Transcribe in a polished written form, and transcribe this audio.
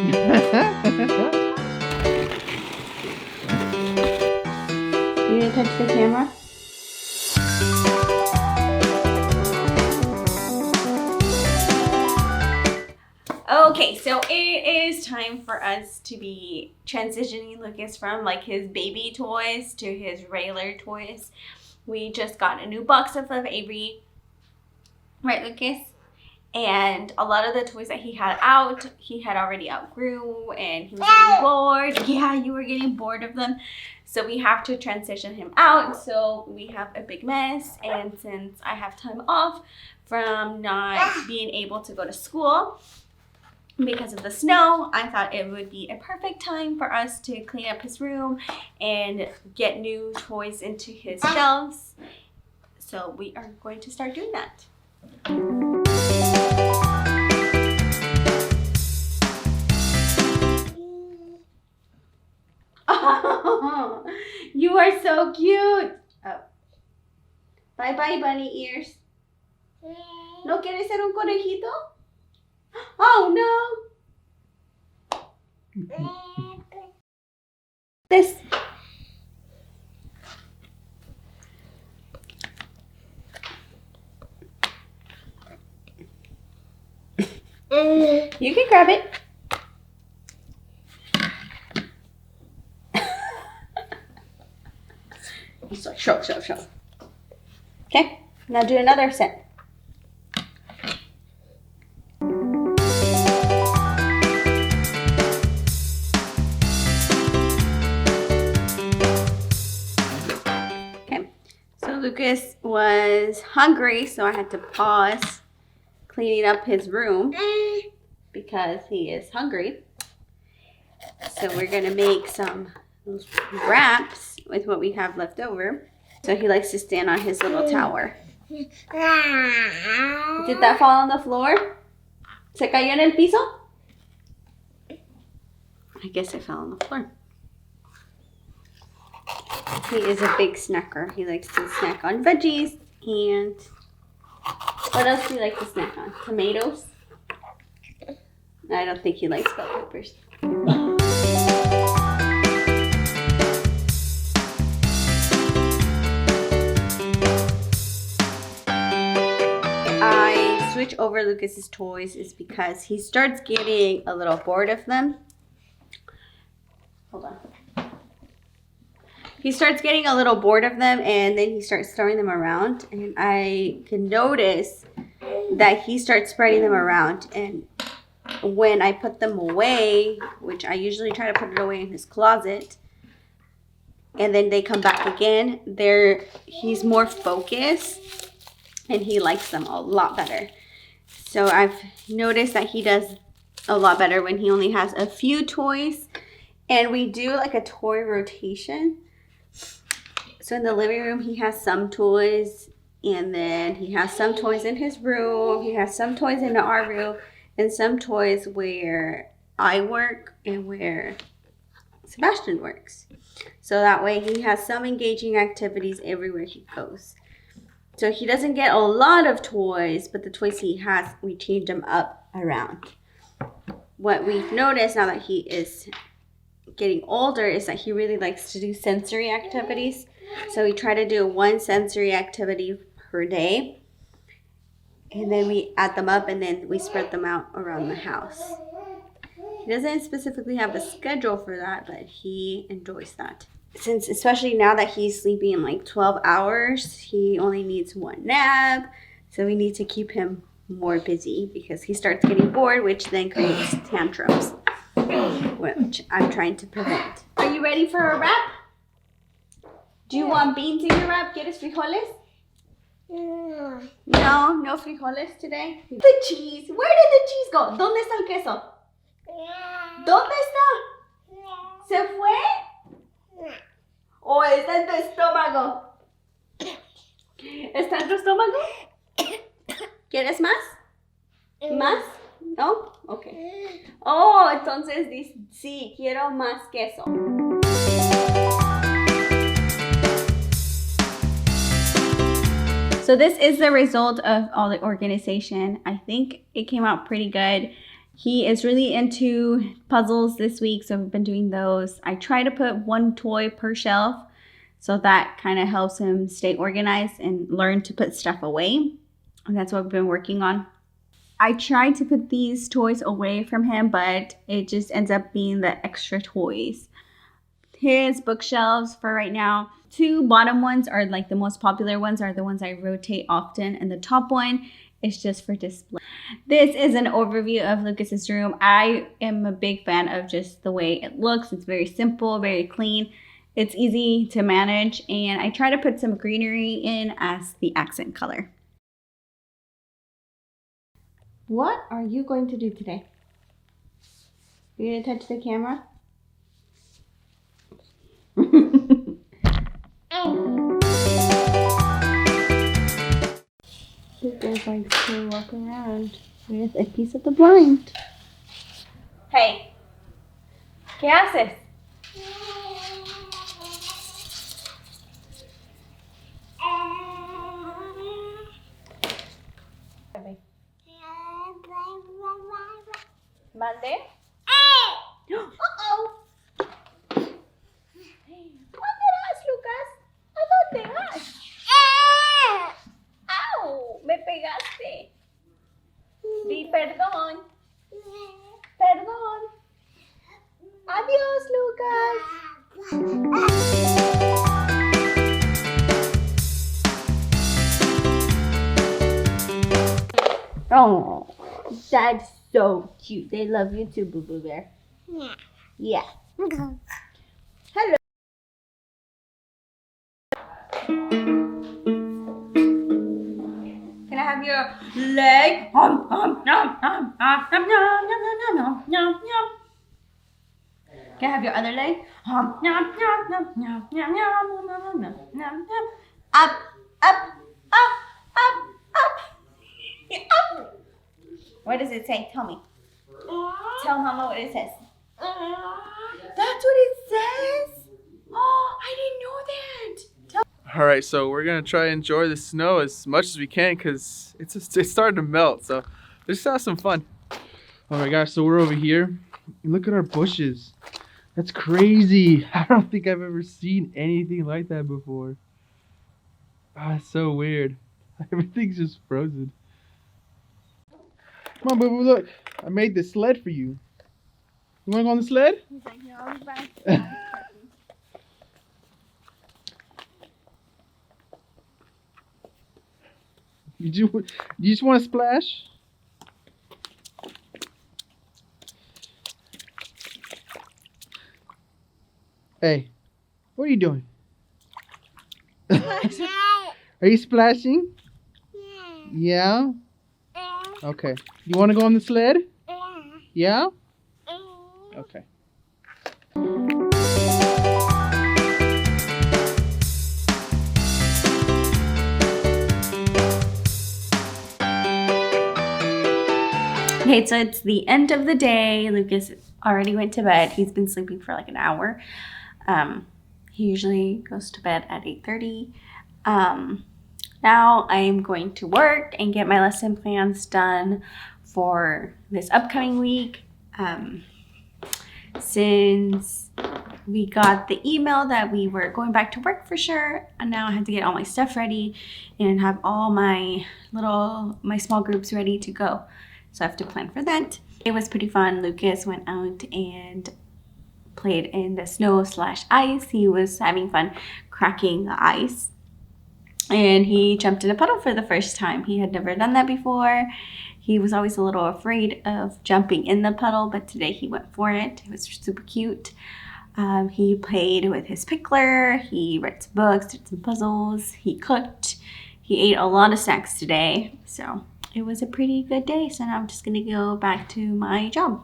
You didn't touch the camera? Okay, so it is time for us to be transitioning Lucas from like his baby toys to his regular toys. We just got a new box of Avery, right, Lucas? And a lot of the toys that he had out, he had already outgrew and he was getting bored. Yeah, you were getting bored of them. So we have to transition him out. So we have a big mess. And since I have time off from not being able to go to school because of the snow, I thought it would be a perfect time for us to clean up his room and get new toys into his shelves. So we are going to start doing that. Oh, you are so cute. Oh. Bye bye, bunny ears. ¿No quieres ser un conejito? Oh no. This. You can grab it. Show. Okay, now do another set. Okay, so Lucas was hungry, so I had to pause cleaning up his room because he is hungry. So we're gonna make some wraps with what we have left over. So he likes to stand on his little tower. Did that fall on the floor? ¿Se cayó en el piso? I guess it fell on the floor. He is a big snacker. He likes to snack on veggies and what else do you like to snack on? Tomatoes? I don't think he likes bell peppers. I switch over Lucas's toys is because he starts getting a little bored of them. Hold on. He starts getting a little bored of them and then he starts throwing them around. And I can notice that he starts spreading them around. And when I put them away, which I usually try to put it away in his closet, and then they come back again, he's more focused and he likes them a lot better. So I've noticed that he does a lot better when he only has a few toys. And we do like a toy rotation. So in the living room, he has some toys, and then he has some toys in his room. He has some toys in our room, and some toys where I work and where Sebastian works. So that way he has some engaging activities everywhere he goes. So he doesn't get a lot of toys, but the toys he has, we change them up around. What we've noticed now that he is getting older is that he really likes to do sensory activities. So we try to do one sensory activity per day. And then we add them up and then we spread them out around the house. He doesn't specifically have a schedule for that, but he enjoys that. Since especially now that he's sleeping like 12 hours, he only needs one nap. So we need to keep him more busy because he starts getting bored, which then creates tantrums, which I'm trying to prevent. Are you ready for a wrap? Do you want beans in your wrap? ¿Quieres frijoles? No frijoles today? The cheese. Where did the cheese go? ¿Dónde está el queso? ¿Dónde está? ¿Se fue? ¿O está en tu estómago? ¿Está en tu estómago? ¿Quieres más? ¿Más? ¿No? Ok. Oh, entonces sí, quiero más queso. So this is the result of all the organization. I think it came out pretty good. He is really into puzzles this week, so we've been doing those. I try to put one toy per shelf, so that kind of helps him stay organized and learn to put stuff away. And that's what we've been working on. I tried to put these toys away from him, but it just ends up being the extra toys. His bookshelves for right now, 2 bottom ones are like the most popular ones, are the ones I rotate often, and the top one is just for display. This is an overview of Lucas's room. I am a big fan of just the way it looks. It's very simple, very clean. It's easy to manage, and I try to put some greenery in as the accent color. What are you going to do today? You gonna touch the camera? Lucas likes to walk around with a piece of the blind. Hey, ¿qué haces? ¿Mande? Uh-oh. ¿Dónde vas, Lucas? ¿A dónde vas? ¡Au! Me pegaste. Di perdón. Perdón. Adiós, Lucas. Oh, that's so cute. They love you too, Boo Boo Bear. Yeah. Yeah. Hello. Can I have your leg? Can I have your other leg? Up, up, up, up, up. Up. What does it say? Tell me. Tell Mama what it says. That's what it says? Oh, I didn't know that. All right, so we're gonna try and enjoy the snow as much as we can because it's starting to melt. So let's have some fun. All right, guys. So we're over here. Look at our bushes. That's crazy. I don't think I've ever seen anything like that before. Ah, it's so weird. Everything's just frozen. Come on, Boo Boo, look. I made this sled for you. You wanna go on the sled? He's like, no, I'll be back. You just want to splash? Hey, what are you doing? Are you splashing? Yeah? Okay. You want to go on the sled? Yeah? Okay. Okay, so it's the end of the day. Lucas already went to bed. He's been sleeping for like an hour. He usually goes to bed at 8:30. Now I'm going to work and get my lesson plans done for this upcoming week. Since we got the email that we were going back to work for sure, and now I have to get all my stuff ready and have all my small groups ready to go. So I have to plan for that. It was pretty fun. Lucas went out and played in the snow/ice. He was having fun cracking the ice. And he jumped in a puddle for the first time. He had never done that before. He was always a little afraid of jumping in the puddle, but today he went for it. It was super cute. He played with his pickler. He read some books, did some puzzles. He cooked. He ate a lot of snacks today. So it was a pretty good day. So now I'm just going to go back to my job.